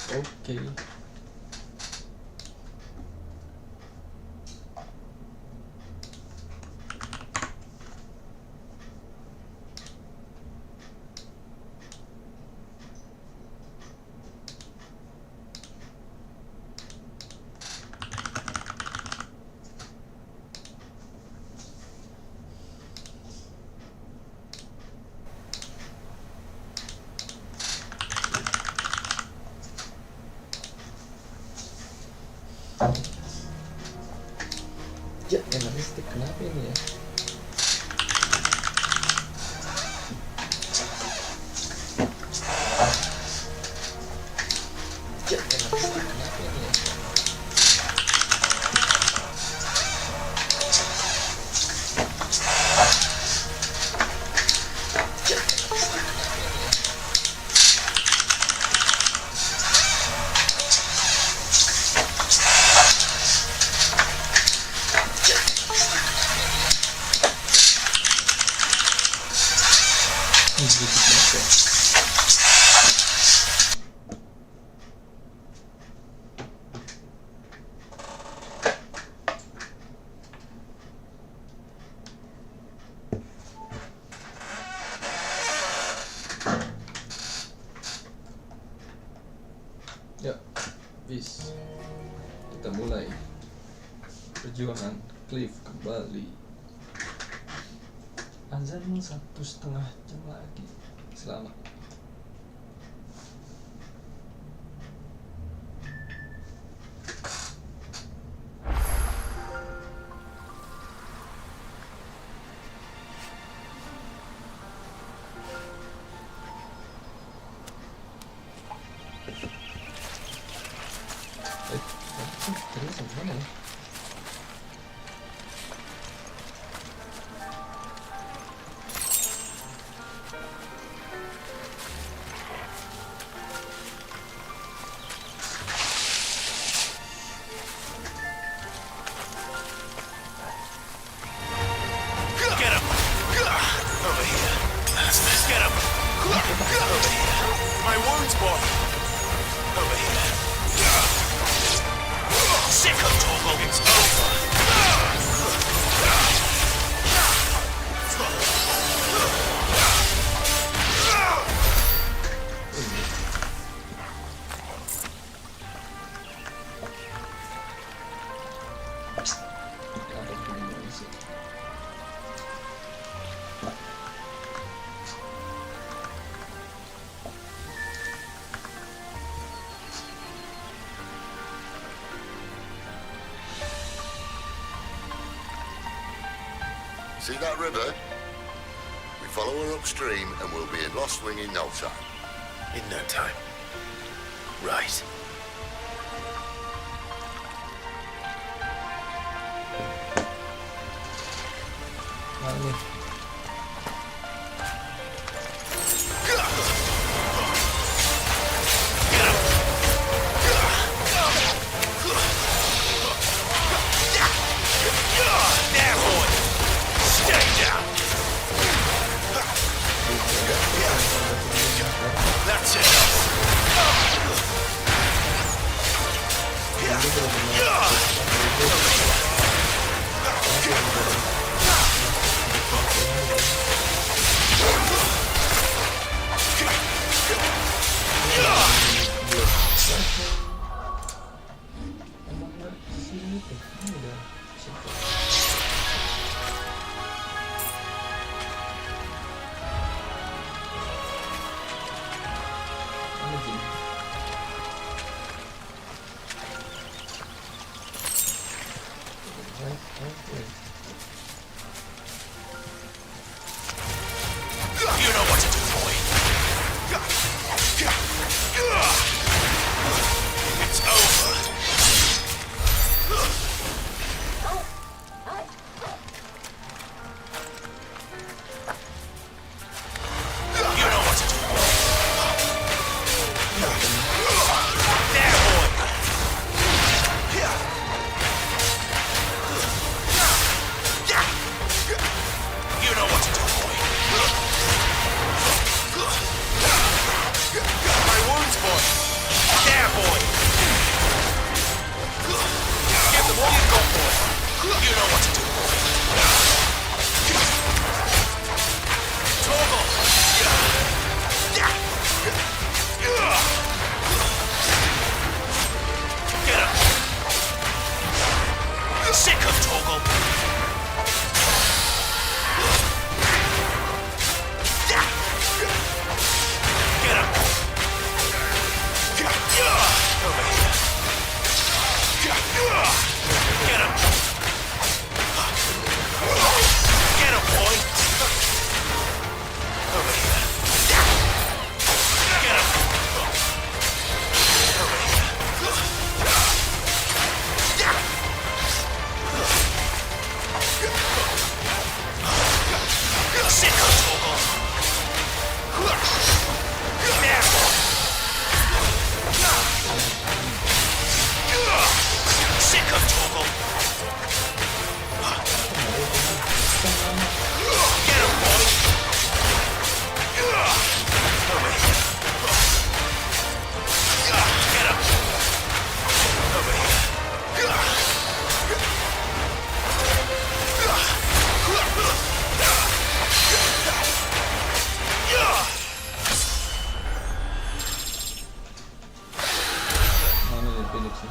Oke. Ya, enak listrik kenapa ini ya? Ya, enak listrik kenapa ini ya? Ya, bis. Kita mulai perjuangan Cliff kembali. Azan 1,5 jam lagi. Selamat. Terus sampai mana ya? Get him! Over here. Get him! Over here. My wounds, boy. Over here. Sick of talking. It's over. See that river? We follow her upstream and we'll be in Lost Wing in no time. In no time. Right. Mana? There, boy. Stay down. That's it. Emang nggak di sini tuh? Ini udah simple. Mana gini? Oke. You know what to do, boy. It's over. You know what to do. Get him! Get him, boy! Over here. Get him! Over here. Sicko Torgal! There! Sicko Torgal! Get him, boy! Over here. Get him! Over here. Mana dia pendek sih?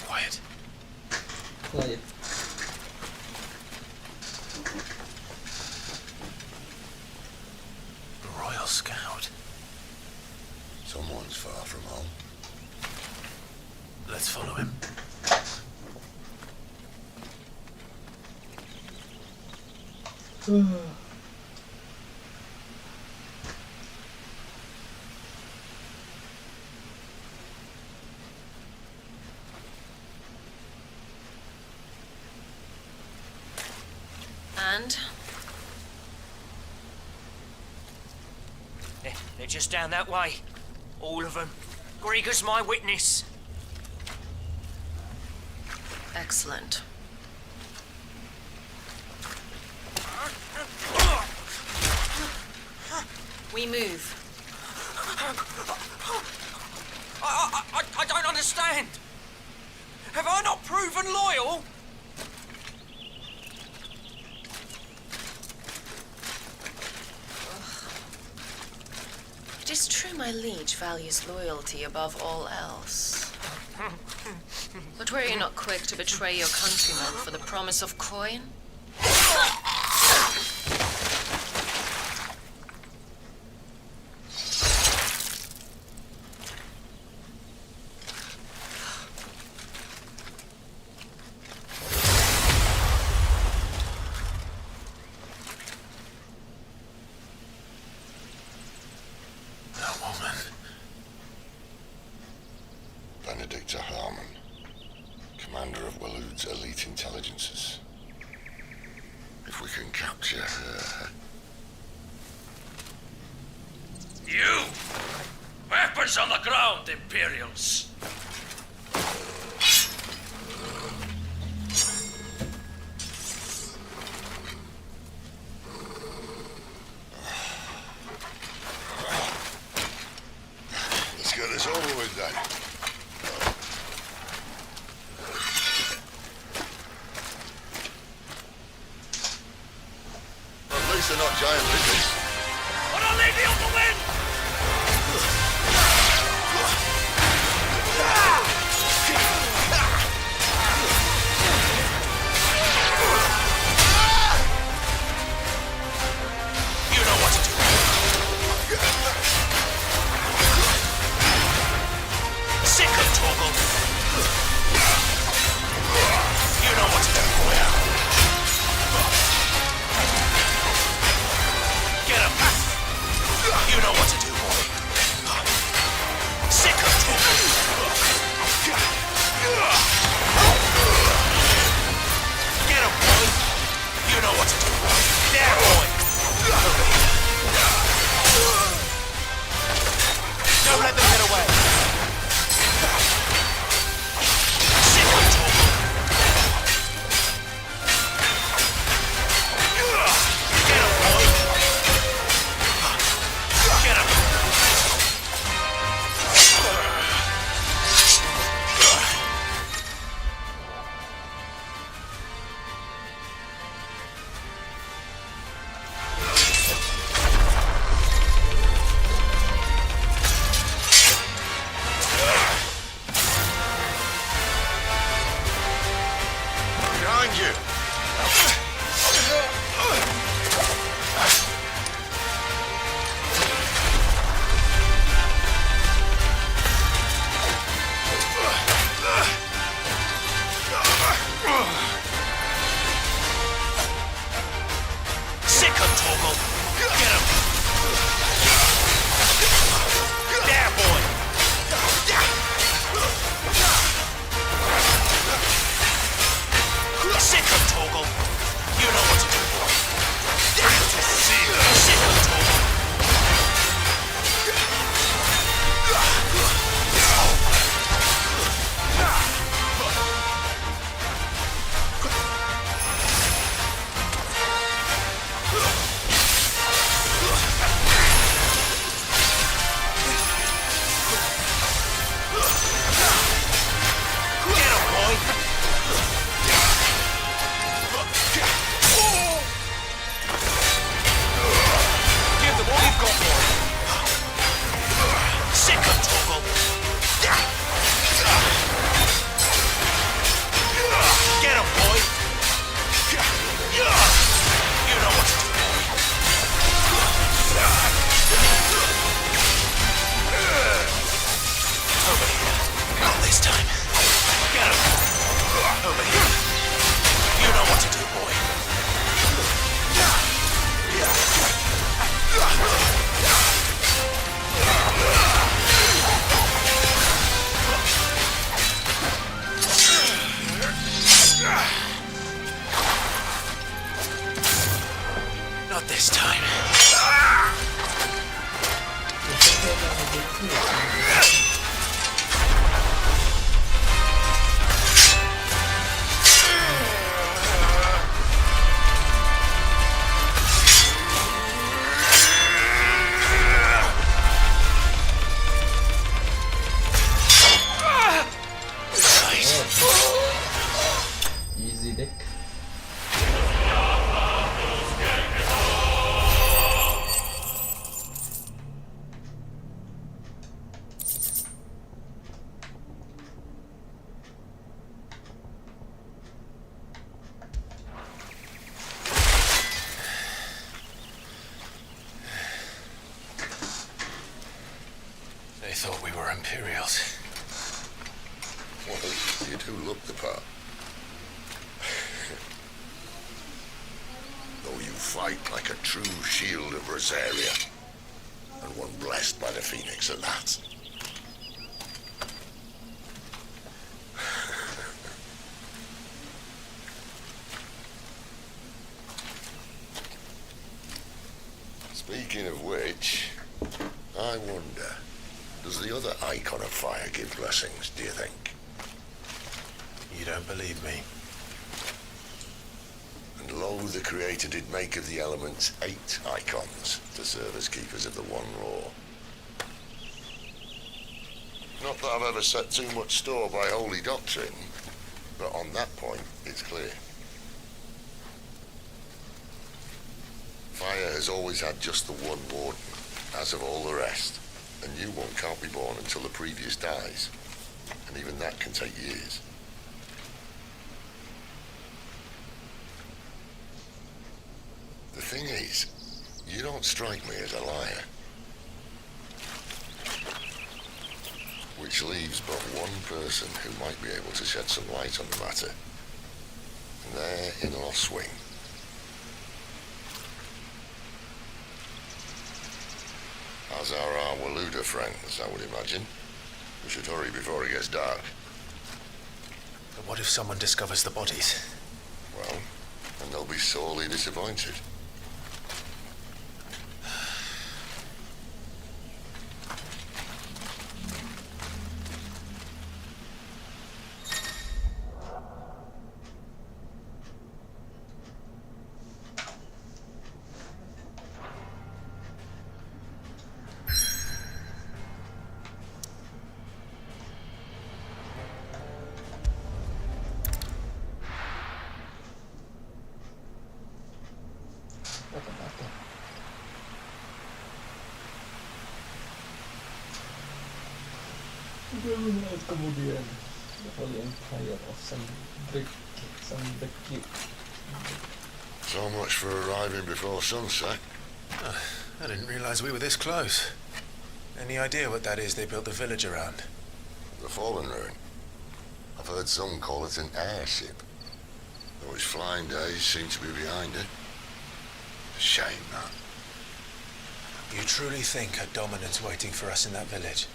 Quiet. Quiet. Royal Scout. Someone's far from home. Let's follow him. And? They're just down that way. All of them. Grieger's my witness. Excellent. We move. I don't understand. Have I not proven loyal? It is true my liege values loyalty above all else. But were you not quick to betray your countrymen for the promise of coin? That woman. Benedicta Harmon, commander of Walood's elite intelligences. If we can capture her... You! Weapons on the ground, Imperials! Let's get this over with then. At least they're not giant lizards. What a lady on the wind! You know what to do. Sicko Torgal. You know what to do, boy. Get him. behind you! Sick of Torgal. Get him. There, boy. Sick of Torgal. You know what to do, boy. Sick of Torgal. Get him, boy. Give them all you've got, boy. Sick of Torgal. Get him, boy. You know what to do, boy. Over here. Not this time. Get him. Over here. You know what to do, boy. Not this time. Easy dick. They thought we were Imperials. Well, you do look the part. Though you fight like a true shield of Rosaria, and one blessed by the Phoenix at that. Speaking of which, I wonder, does the other icon of fire give blessings, do you think? You don't believe me? And lo, the Creator did make of the elements 8 icons to serve as keepers of the one law. Not that I've ever set too much store by holy doctrine, but on that point, it's clear. Fire has always had just the one warden, as of all the rest. A new one can't be born until the previous dies, and even that can take years. The thing is, you don't strike me as a liar. Which leaves but one person who might be able to shed some light on the matter. And they're in Lost Wing. As are our Waluda friends, I would imagine. We should hurry before it gets dark. But what if someone discovers the bodies? Well, and they'll be sorely disappointed. Kemudian The Holy Empire of Sanbeki. So much for arriving before sunset. I didn't realize we were this close. Any idea what that is they built the village around? The Fallen Ruin. I've heard some call it an airship. Though its flying days seem to be behind it. A shame, that. You truly think a dominant's waiting for us in that village?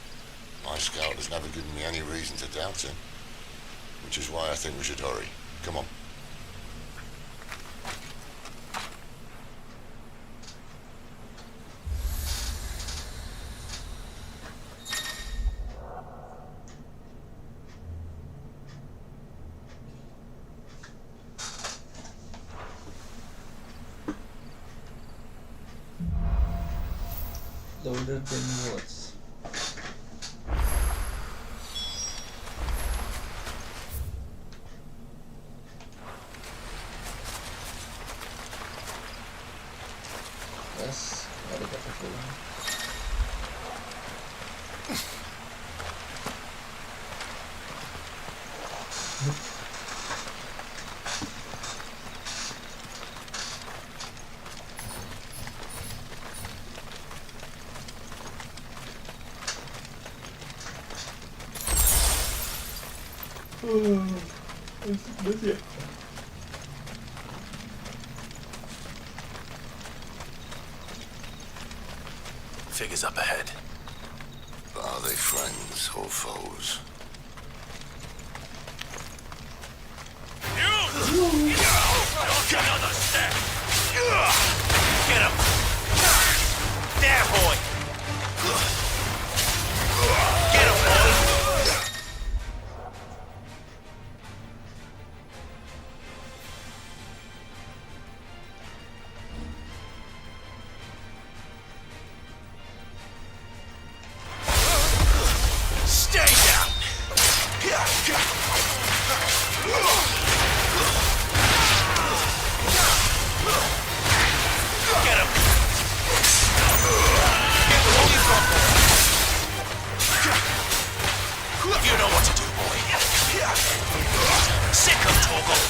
My scout has never given me any reason to doubt him. Which is why I think we should hurry. Come on. Louder than words. Yes, arigatou. Asik ya. Figures up ahead. Are they friends or foes? Another step! Get him! There, boy! Get him, boy! Stay down! Get him! You know what to do, boy. Sick of Toggle.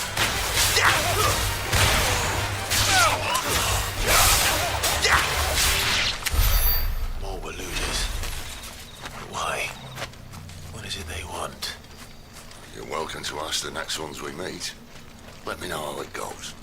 More Waluders. Why? What is it they want? You're welcome to ask the next ones we meet. Let me know how it goes.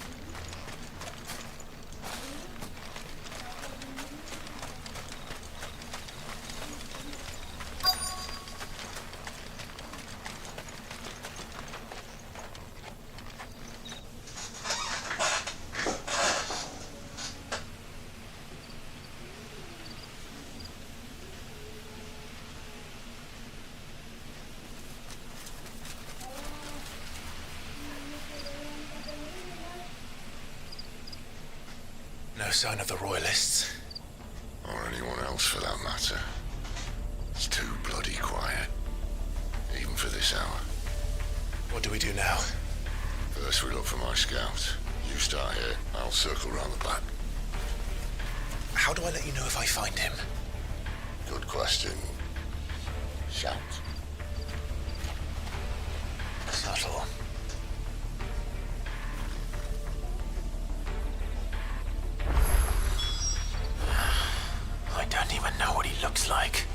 No sign of the Royalists. Or anyone else for that matter. It's too bloody quiet. Even for this hour. What do we do now? First we look for my scout. You start here, I'll circle round the back. How do I let you know if I find him? Good question. Shout. Subtle. I don't even know what he looks like.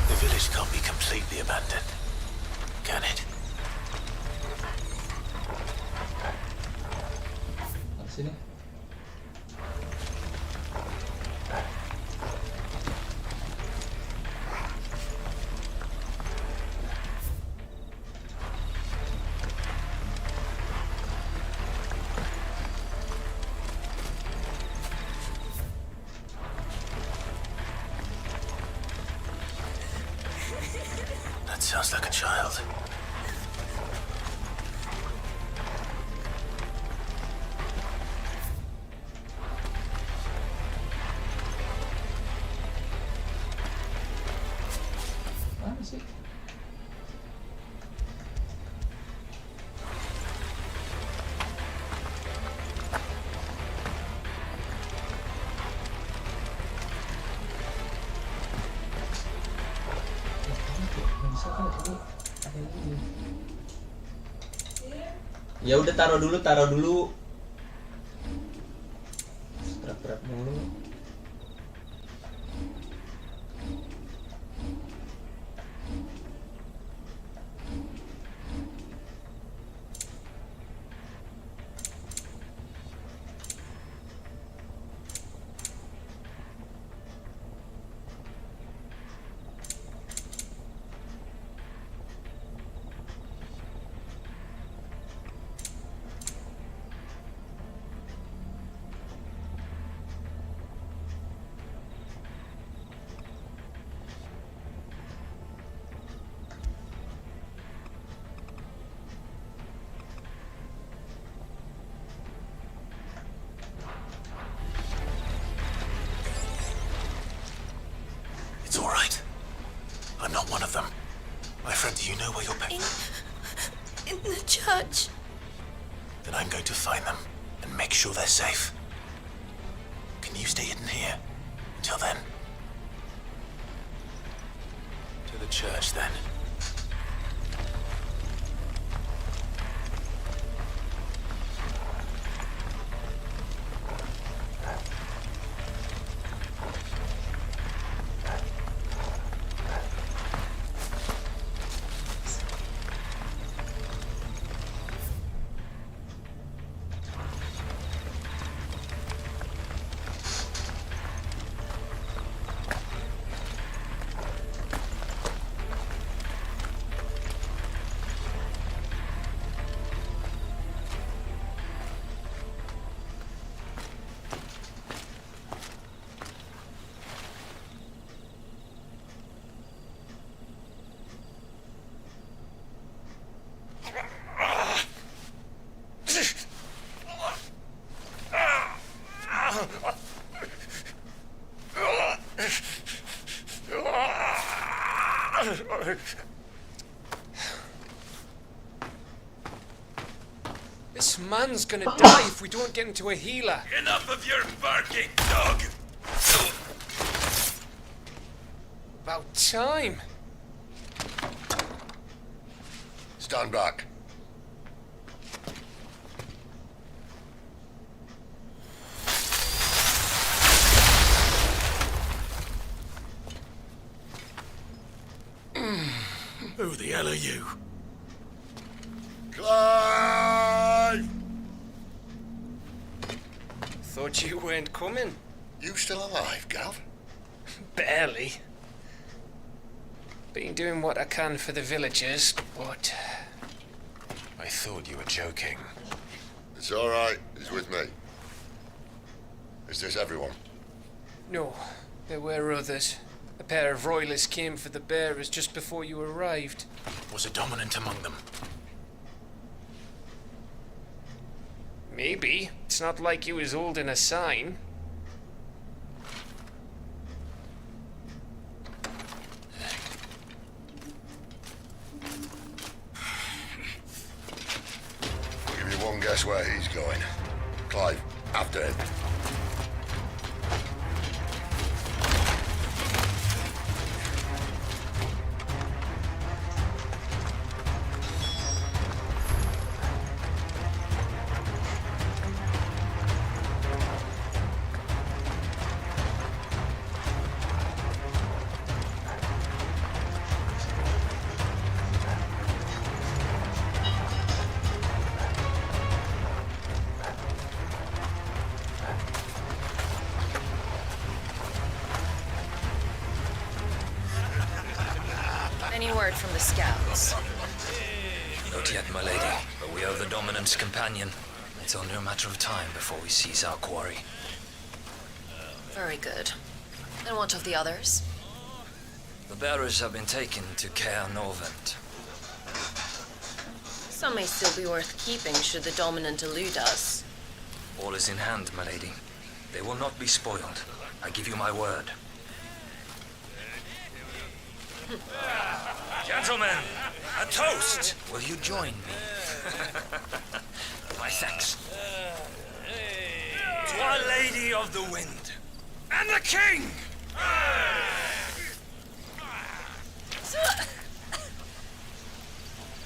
The village can't be completely abandoned, can it? Sini. sounds like a child. Mana sih? Bisa kan ini ada ini. Ya udah taruh dulu. Berat mulu. It's all right. I'm not one of them. My friend, do you know where your In the church. Then I'm going to find them and make sure they're safe. Can you stay hidden here until then? To the church, then. This man's gonna die if we don't get into a healer. Enough of your barking, dog! About time. Stand back. Who the hell are you? Clive! Thought you weren't coming. You still alive, Gav? Barely. Been doing what I can for the villagers, but I thought you were joking. It's all right. He's with me. Is this everyone? no, there were others. A pair of royalists came for the bearers just before you arrived. Was a dominant among them? Maybe. It's not like he was holding a sign. I'll give you one guess where he's going. Clive, after him. Any word from the scouts? Not yet, my lady, but we are the Dominant's companion. It's only a matter of time before we seize our quarry. Very good. And what of the others? The bearers have been taken to Caer Norvent. Some may still be worth keeping should the dominant elude us. All is in hand, my lady. They will not be spoiled. I give you my word. Gentlemen, a toast! Will you join me? My thanks. To Our Lady of the Wind and the King!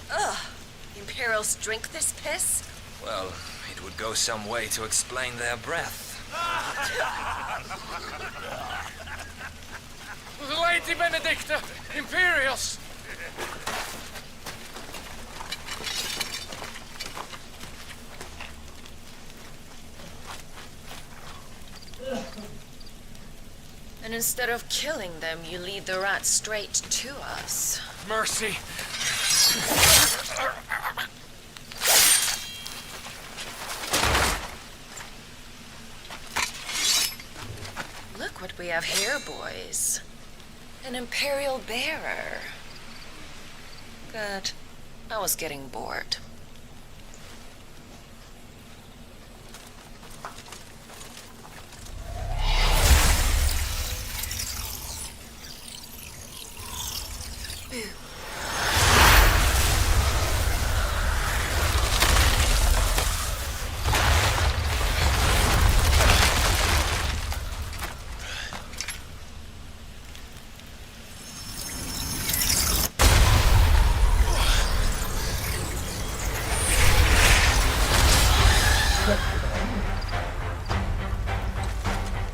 Ugh. Imperials drink this piss? Well, it would go some way to explain their breath. Lady Benedicta, Imperials! And instead of killing them, you lead the rats straight to us. Mercy. Look what we have here, boys. An Imperial bearer. Good. I was getting bored.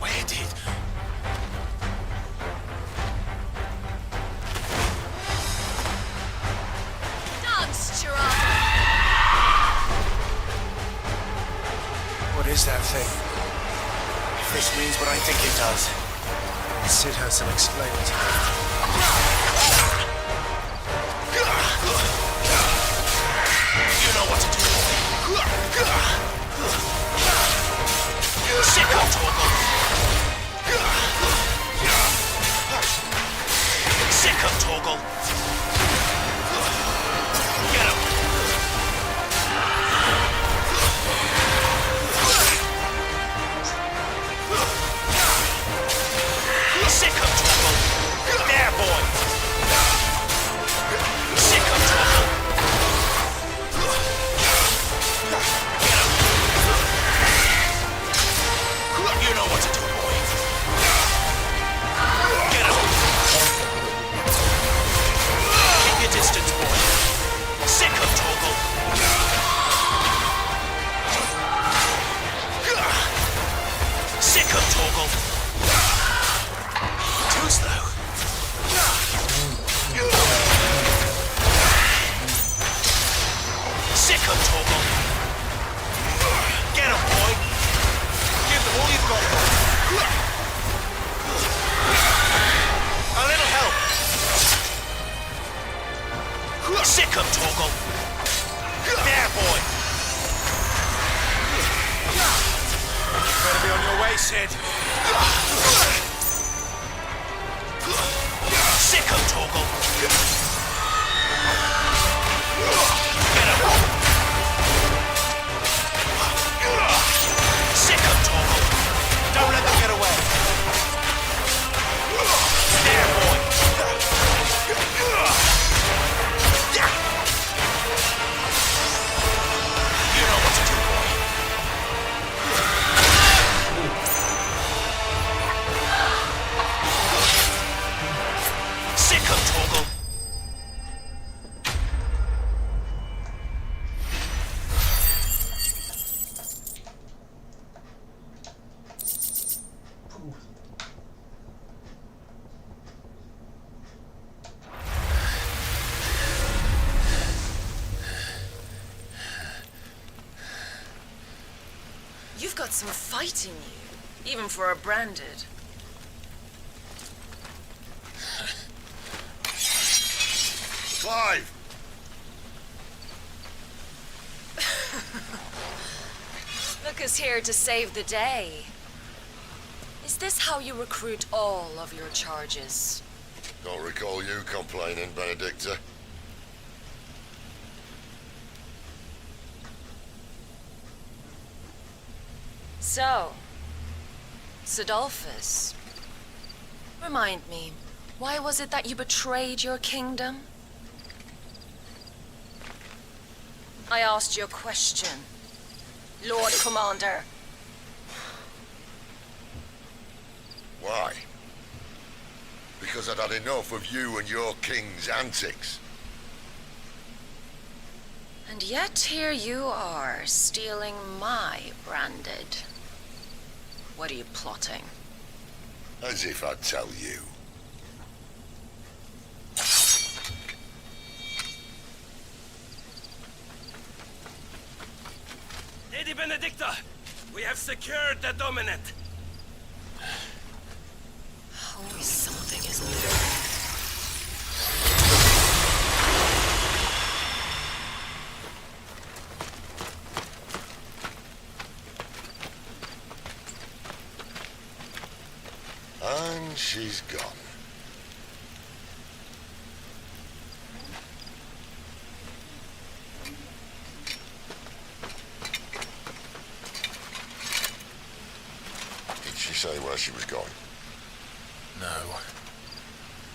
Where did? What is that thing? If this means what I think it does, Sid has to explain it to me. You know what to do. Sick of Torgal. Sick of Torgal. Get him. Sick of Torgal. There, boy. Sick of Torgal. You know what to do, boy. Get him. Keep your distance, boy. Sick of Torgal. Sick of Torgal. Too slow. Sick of Torgal. Get him, boy. Give them all you've got. A little help. Sick of Torgal. There, boy. Better be on your way, Sid. Sick of Torgal. Get him. Sick of Torgal. Don't let them get away. There, boy. You know what to do, boy. Sick of Torgal. You've got some fight in you, even for a branded. Clive! Look who's here to save the day. Is this how you recruit all of your charges? Don't recall you complaining, Benedicta. So, Sidolphus, remind me, why was it that you betrayed your kingdom? I asked you a question, Lord Commander. Why? Because I'd had enough of you and your king's antics. And yet here you are, stealing my branded. What are you plotting? As if I'd tell you. Lady Benedicta, we have secured the dominant. Always something, isn't there? And she's gone. Did she say where she was going? No.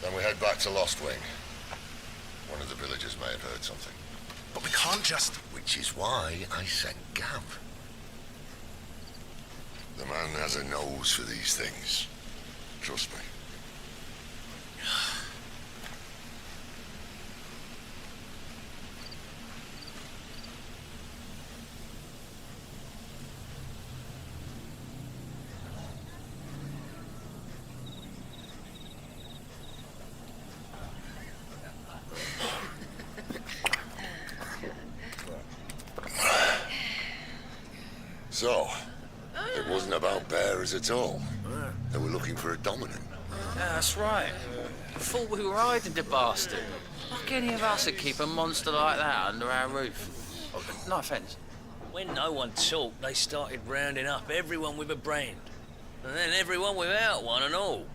Then we head back to Lost Wing. One of the villagers may have heard something. But we can't just... Which is why I sent Gav. The man has a nose for these things. Trust me. So, it wasn't about bearers at all. They were looking for a dominant. Yeah, that's right. I thought we were hiding the bastard. Like any of us would keep a monster like that under our roof. Oh, no offence. When no one talked, they started rounding up everyone with a brand. And then everyone without one and all.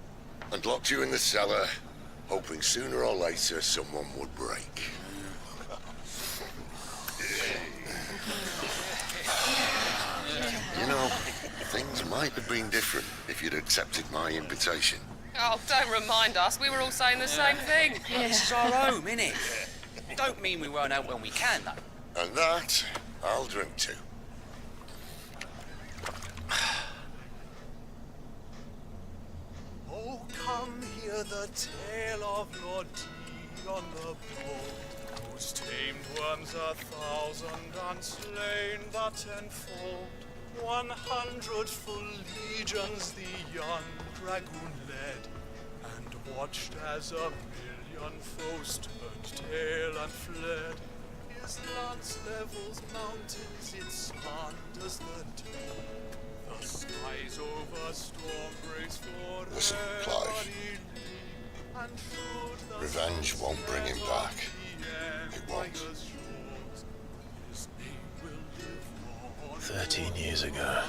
And locked you in the cellar, hoping sooner or later someone would break. You know, things might have been different if you'd accepted my invitation. Oh, don't remind us. We were all saying the same thing. This is our home, innit? Don't mean we won't out when we can, though. And that, I'll drink to. Oh, come hear the tale of Lord T on the pole, whose tamed worms 1,000 and slain the 10-fold. 100 full legions the young dragoon led, and watched as 1,000,000 foes turned tail and fled. His lance levels mountains, it slanders the deep. The skies over storm breaks for Listen, Clive. Revenge won't bring him back. It won't. 13 years ago,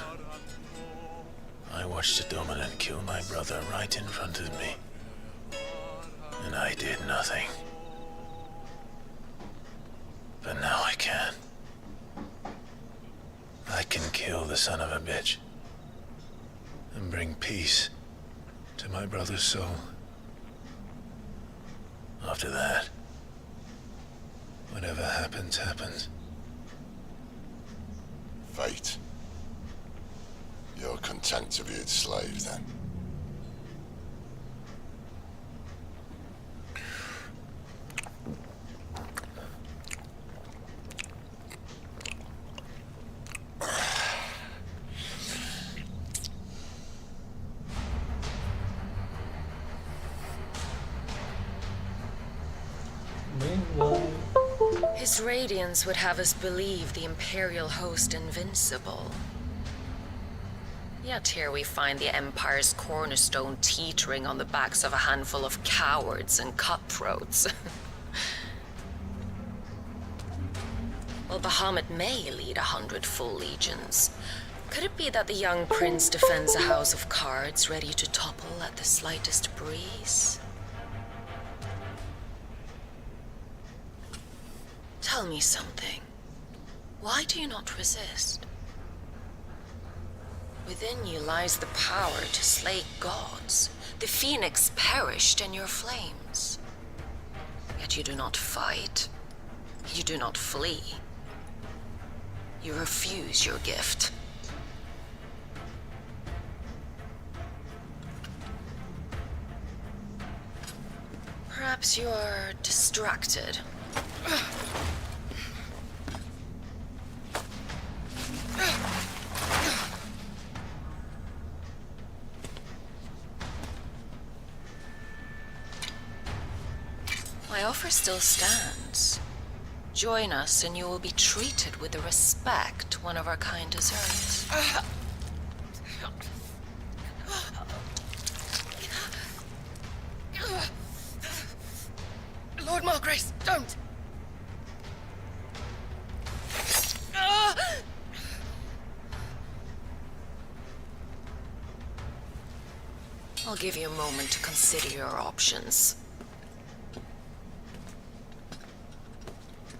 I watched a dominant kill my brother right in front of me. And I did nothing. But now I can. I can kill the son of a bitch and bring peace to my brother's soul. After that, whatever happens, happens. Fate. You're content to be its slave, then? His radiance would have us believe the Imperial host invincible. Yet here we find the Empire's cornerstone teetering on the backs of a handful of cowards and cutthroats. While Bahamut may lead 100 full legions, could it be that the young prince defends a house of cards ready to topple at the slightest breeze? Tell me something. Why do you not resist? Within you lies the power to slay gods. The phoenix perished in your flames. Yet you do not fight. You do not flee. You refuse your gift. Perhaps you are distracted. My offer still stands. Join us and you will be treated with the respect one of our kind deserves. Lord Margrace, don't! I'll give you a moment to consider your options.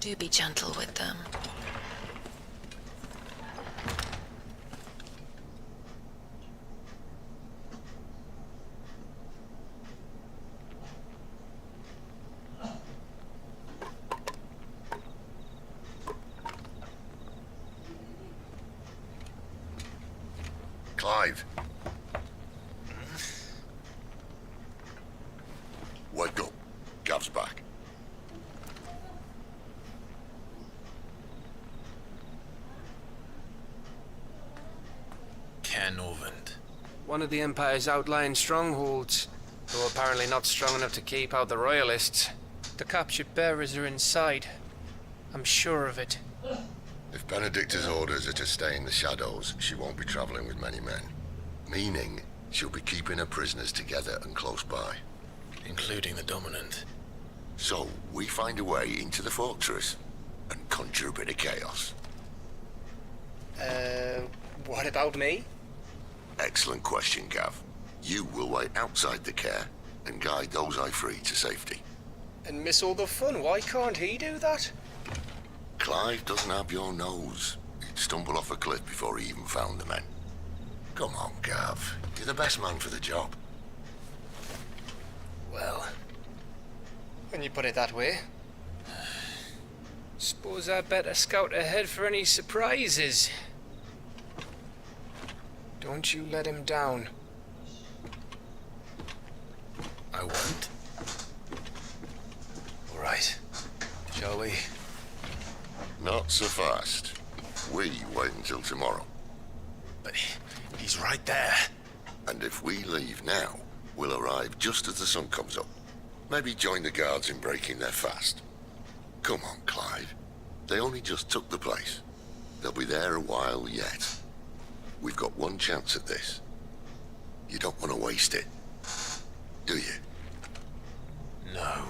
Do be gentle with them. Clive. Wake up. Gav's back. One of the Empire's outlying strongholds, though apparently not strong enough to keep out the Royalists. The captured bearers are inside. I'm sure of it. If Benedicta's orders are to stay in the shadows, she won't be traveling with many men. Meaning, she'll be keeping her prisoners together and close by. Including the Dominant. So, we find a way into the fortress and conjure a bit of chaos. What about me? Excellent question, Gav. You will wait outside the care and guide those I free to safety. And miss all the fun. Why can't he do that? Clive doesn't have your nose. He'd stumble off a cliff before he even found the men. Come on, Gav. You're the best man for the job. Well, when you put it that way. Suppose I'd better scout ahead for any surprises. Don't you let him down. I won't. All right. Shall we? Not so fast. We wait until tomorrow. But he's right there. And if we leave now, we'll arrive just as the sun comes up. Maybe join the guards in breaking their fast. Come on, Clive. They only just took the place. They'll be there a while yet. We've got one chance at this. You don't want to waste it, do you? No.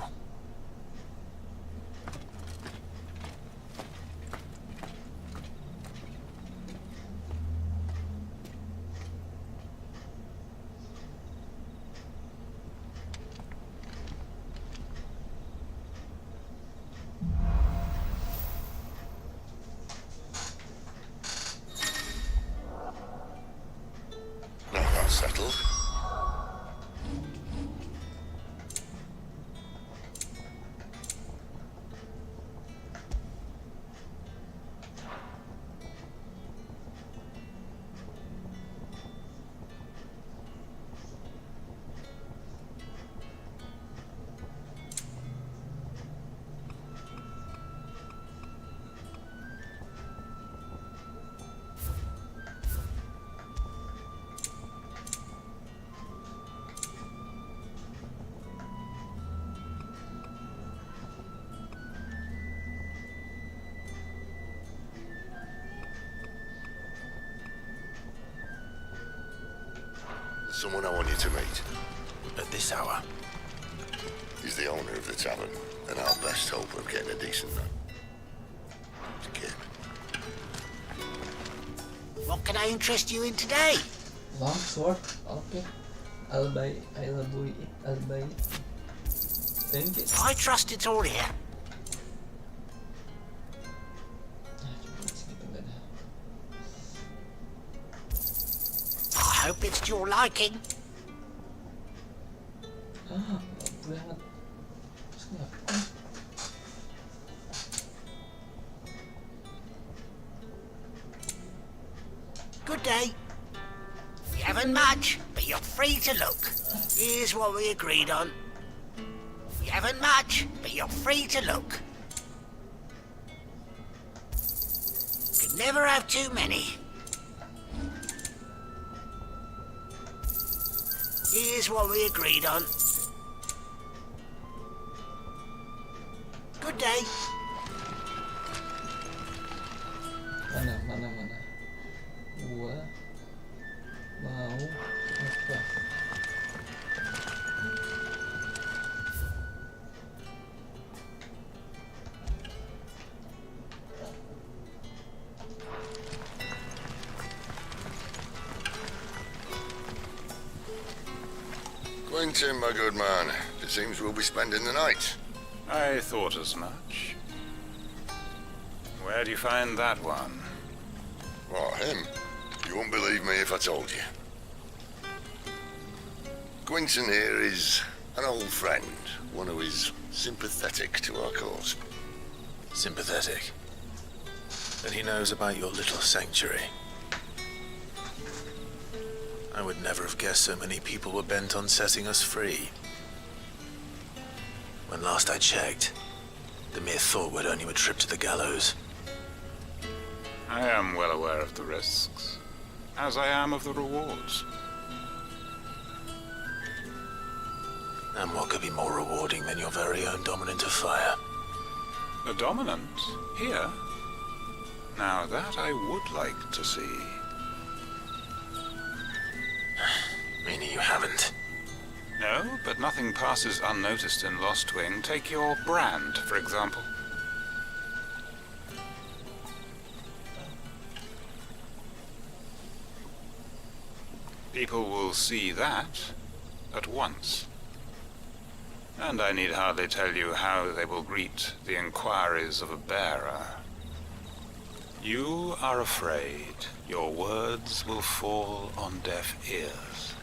Now that's settled. Someone I want you to meet. At this hour? He's the owner of the tavern, and our best hope of getting a decent night. It's a kid. What can I interest you in today? Long sword? Okay. I'll buy it. Thank you. I trust it's all here. hope it's to your liking. Ah, boleh hangat. Terus ngapain? Good day. We haven't much, but you're free to look. Here's what we agreed on. We haven't much, but you're free to look. Could never have too many. Here's what we agreed on. Good day. Mana. Gua mau apa? Quentin, my good man, it seems we'll be spending the night. I thought as much. Where do you find that one? What, him? You won't believe me if I told you. Quentin here is an old friend, one who is sympathetic to our cause. Sympathetic? Then he knows about your little sanctuary. I would never have guessed so many people were bent on setting us free. When last I checked, the mere thought would earn you a trip to the gallows. I am well aware of the risks, as I am of the rewards. And what could be more rewarding than your very own dominant of fire? A dominant? Here? Now that I would like to see. Meaning you haven't? No, but nothing passes unnoticed in Lost Wing. Take your brand, for example. People will see that at once. And I need hardly tell you how they will greet the inquiries of a bearer. You are afraid your words will fall on deaf ears,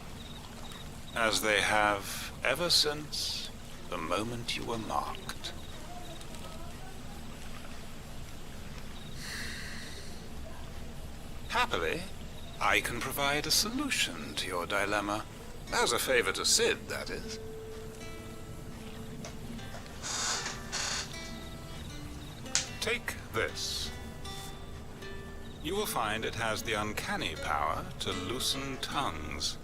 as they have ever since the moment you were marked. Happily, I can provide a solution to your dilemma. As a favor to Sid, that is. Take this. You will find it has the uncanny power to loosen tongues.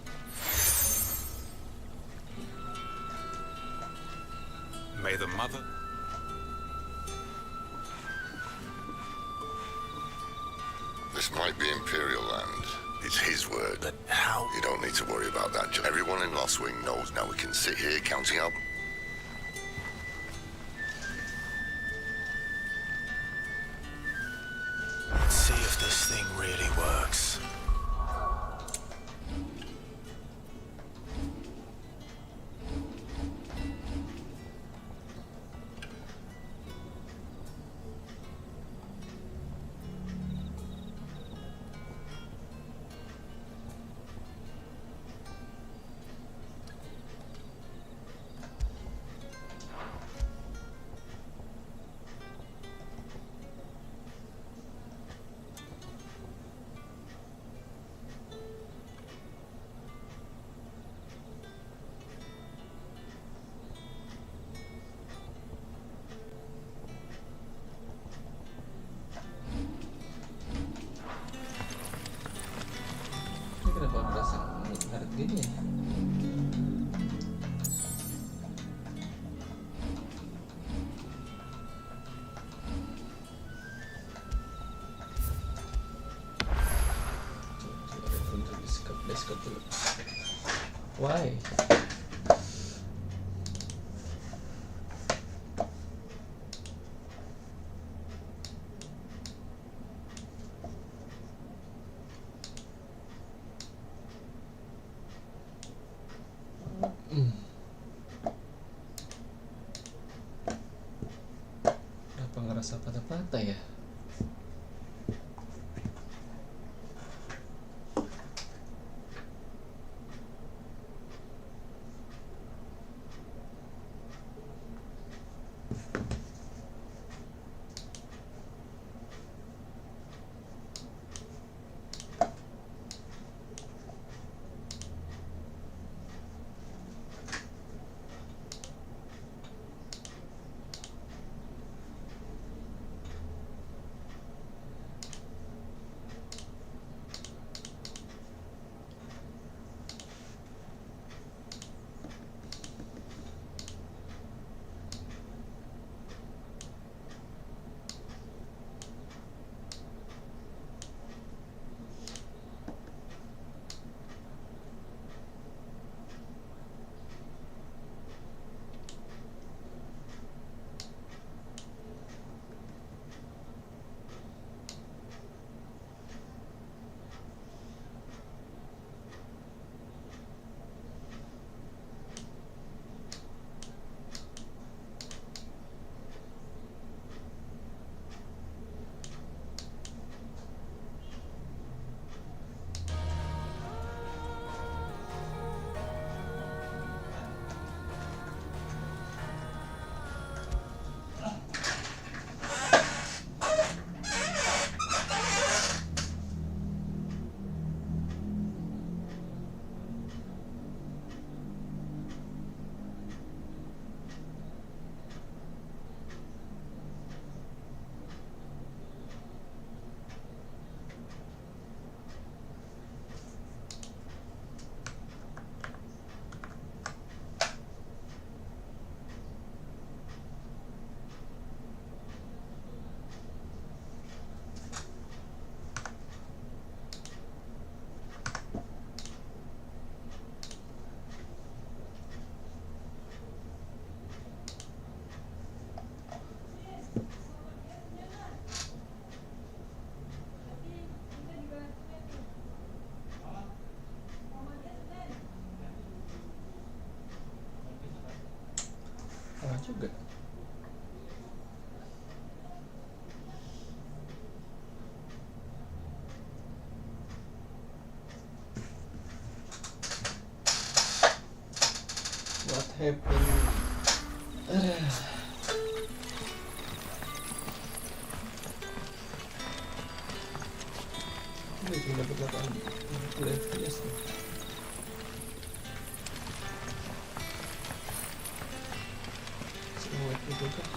May the mother... This might be Imperial land. It's his word. But how? You don't need to worry about that, John. Everyone in Lost Wing knows now we can sit here counting up. Let's see if this thing really works. Ini kenapa berasa ngaret gini ya? Let's go dulu. Why? Kenapa ngerasa patah-patah ya? setengah juga. What happened? Ini cuma dapat 80 FPS nih. Semua itu kan.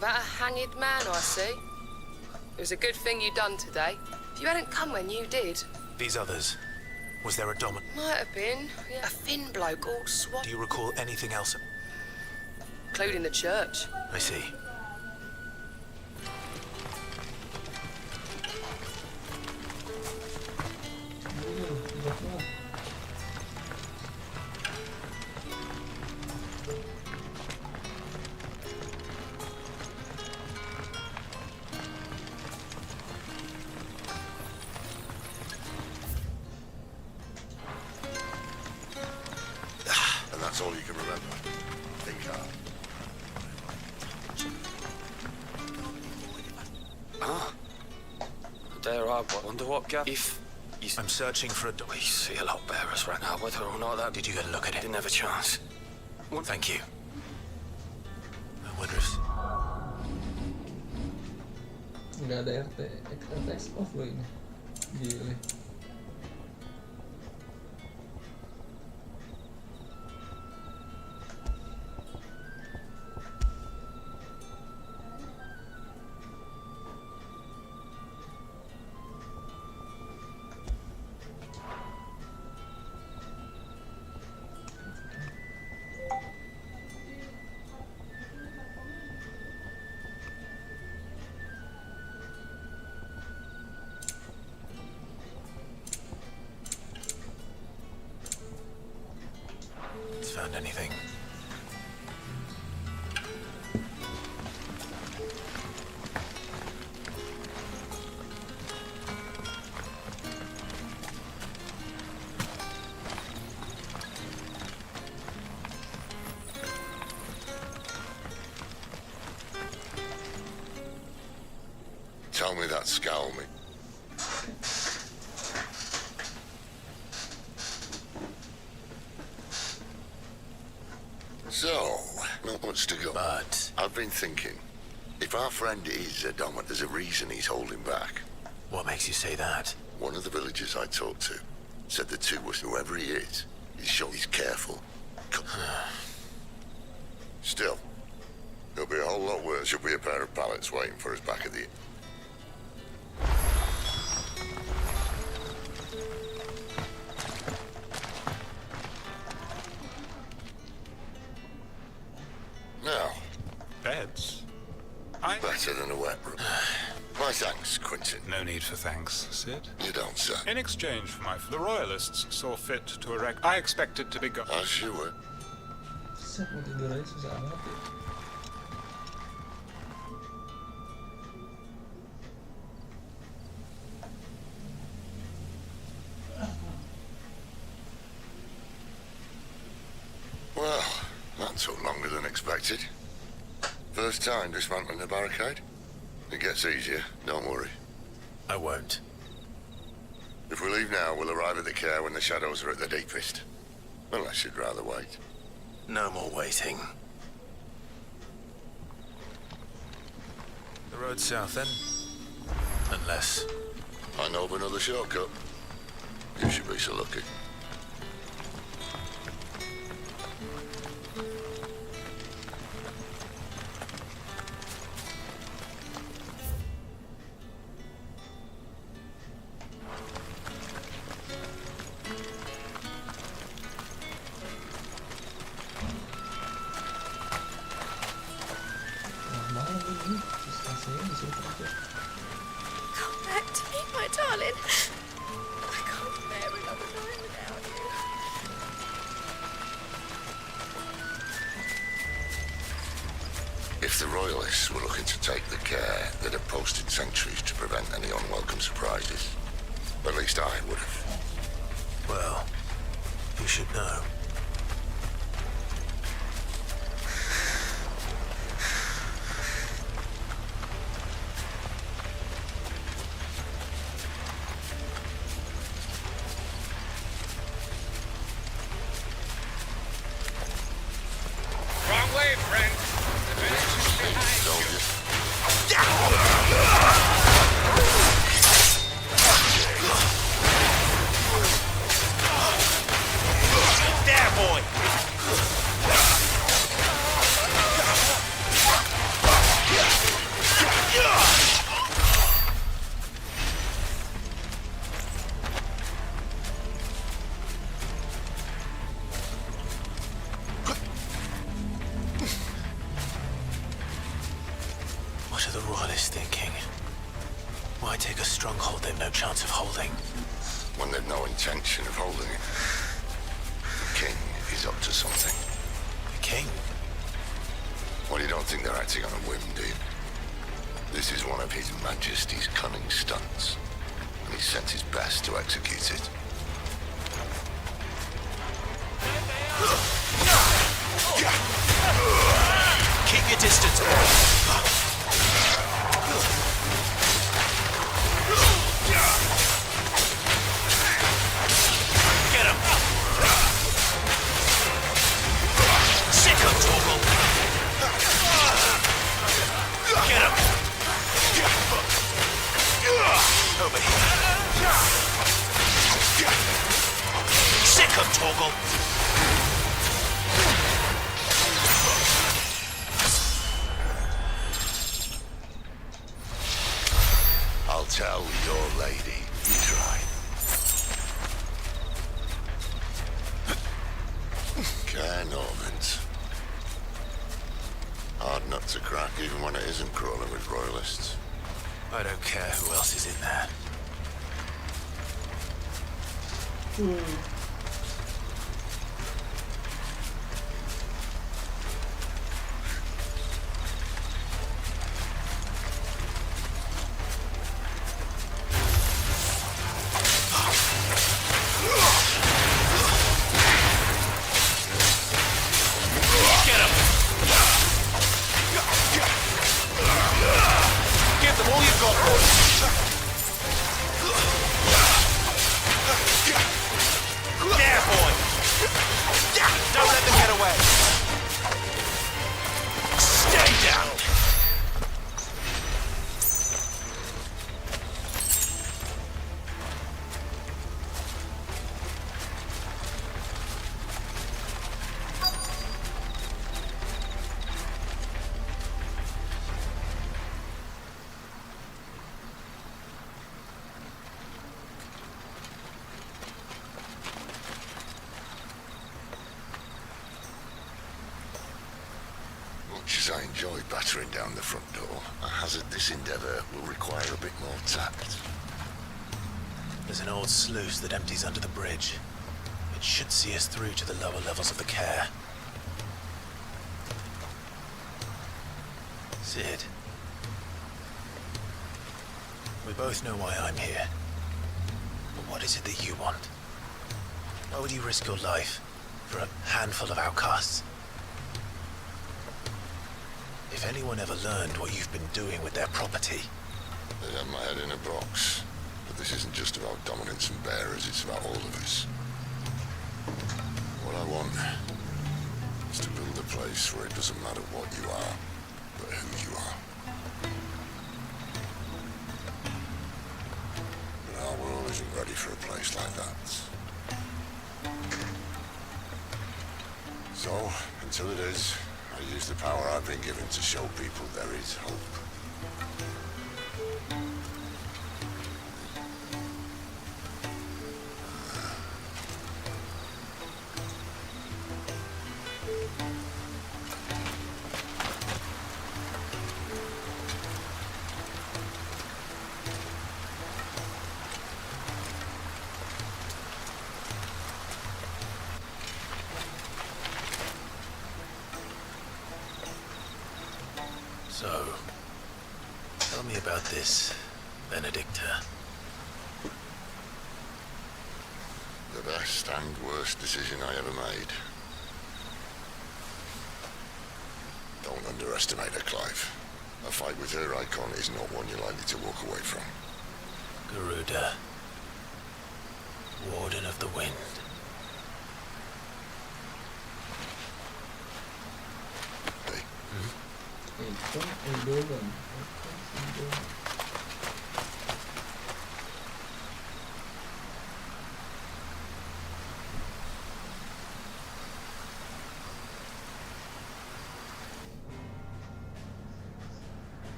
That a hanged man, I see. It was a good thing you done today. If you hadn't come when you did... These others, was there a dominant? Might have been. Yeah, a thin bloke all swat... Do you recall anything else? Including the church. I see. And that's all you can remember. Think hard. Dare I wonder what, Gav? If I'm searching for a we see a lot bearers right now, whether or not that... Did you get a look at it? Didn't have a chance. Thank you. I wonder if... Nggak ada RTX off loh ini. Gile. Found anything? Tell me that scowl me. So, not much to go. But... I've been thinking, if our friend is a dominant, there's a reason he's holding back. What makes you say that? One of the villagers I talked to said the two was whoever he is, he's sure he's careful. Still, it'll be a whole lot worse. There'll be a pair of pallets waiting for us back at the... Now, Beds? better than a wet room. My thanks, Quentin. No need for thanks, Sid. You don't, sir. In exchange for the Royalists saw fit to erect... I expected to be As you were. Set mau tidur aja susah banget ya. Well, that took longer than expected. First time dismantling the barricade? It gets easier, don't worry. I won't. If we leave now, we'll arrive at the care when the shadows are at their deepest. Unless you'd rather wait. No more waiting. The road south, then? Unless... I know of another shortcut. You should be so lucky. Come back to me, my darling. I can't bear another night If the Royalists were looking to take the care, they'd have posted sentries to prevent any unwelcome surprises. At least I would have. Well, you should know. Wrong way, friend. The village is behind you. There, boy. What are the Royalists thinking? Why take a stronghold they've no chance of holding? When they've no intention of holding it. The king is up to something. The king? Well, you don't think they're acting on a whim, do you? This is one of His Majesty's cunning stunts, and he sent his best to execute it. Keep your distance, boy. Get him! Sick him, Torgal! Get him! Over here. Sick him, Torgal! I'll tell your lady he's right. Care Normans. Hard nut to crack even when it isn't crawling with Royalists. I don't care who else is in there. Give them all you've got, boys. There, boy. Don't let them get away. Stay down. Much as I enjoy battering down the front door, I hazard this endeavour will require a bit more tact. There's an old sluice that empties under the bridge. It should see us through to the lower levels of the care. Sid. We both know why I'm here. But what is it that you want? Why would you risk your life for a handful of outcasts? If anyone ever learned what you've been doing with their property... They have my head in a box. But this isn't just about dominance and bearers, it's about all of us. What I want is to build a place where it doesn't matter what you are, but who you are. But our world isn't ready for a place like that. So, until it is, I use the power I've been given to show people there is hope. So, tell me about this, Benedicta. The best and worst decision I ever made. Don't underestimate her, Clive. A fight with her icon is not one you're likely to walk away from. Garuda, Warden of the Wind. Itu Endurance.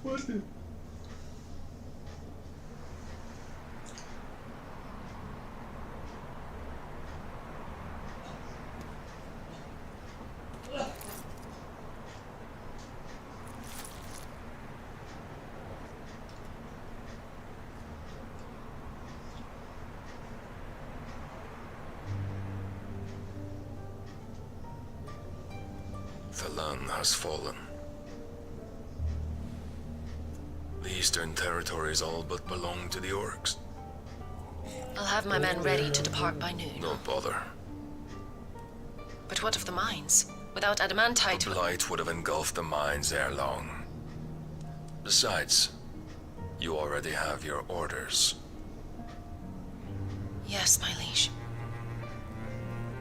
What's it? The land has fallen. The Eastern territories all but belong to the orcs. I'll have my men ready to depart by noon. Don't bother. But what of the mines? Without adamantite... The blight would have engulfed the mines ere long. Besides, you already have your orders. Yes, my liege.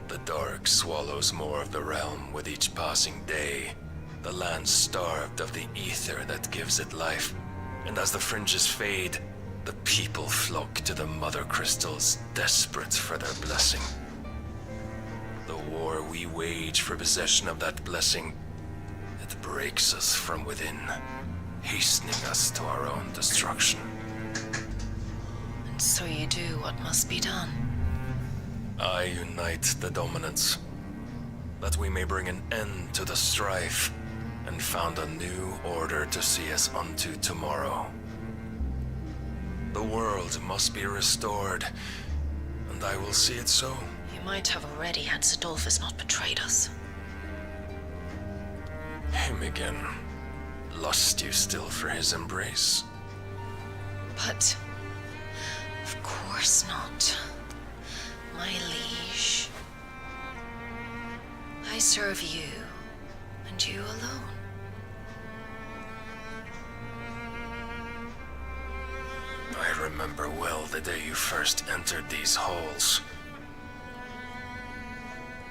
The dark swallows more of the realm with each passing day. The land starved of the ether that gives it life. And as the fringes fade, the people flock to the mother crystals, desperate for their blessing. The war we wage for possession of that blessing, it breaks us from within, hastening us to our own destruction. And so you do what must be done. I unite the dominants, that we may bring an end to the strife, and found a new order to see us unto tomorrow. The world must be restored, and I will see it so. You might have already had Sidolphus not betrayed us. Him again. Lust you still for his embrace? But... of course not. My liege. I serve you, and you alone. I remember well the day you first entered these halls.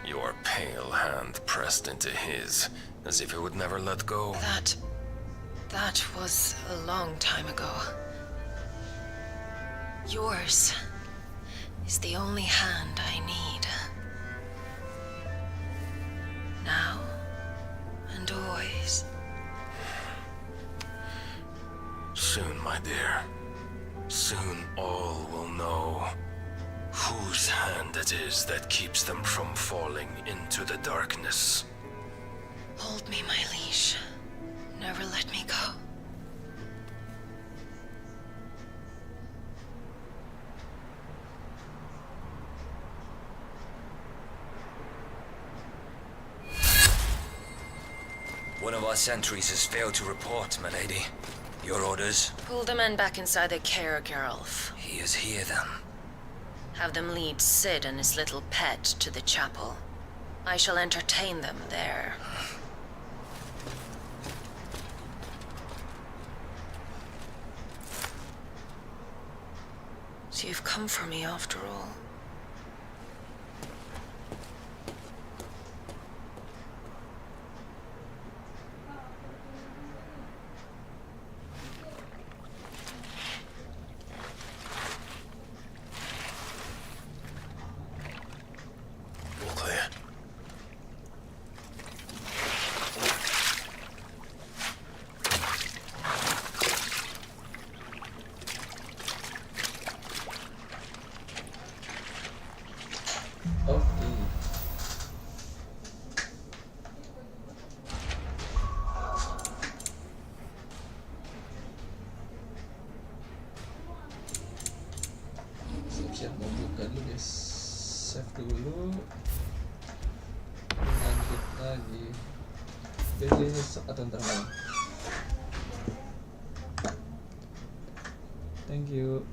Your pale hand pressed into his, as if it would never let go. That was a long time ago. Yours is the only hand I need. Now and always. Soon, my dear. Soon all will know whose hand it is that keeps them from falling into the darkness. Hold me, my liege. Never let me go. One of our sentries has failed to report, my lady. Your orders? Pull the men back inside their care, Geralf. He is here, then. Have them lead Sid and his little pet to the chapel. I shall entertain them there. So you've come for me after all. All clear. siap-siap mau buka dulu guys, save dulu, lanjut lagi. Besok atau ntar malam. Thank you.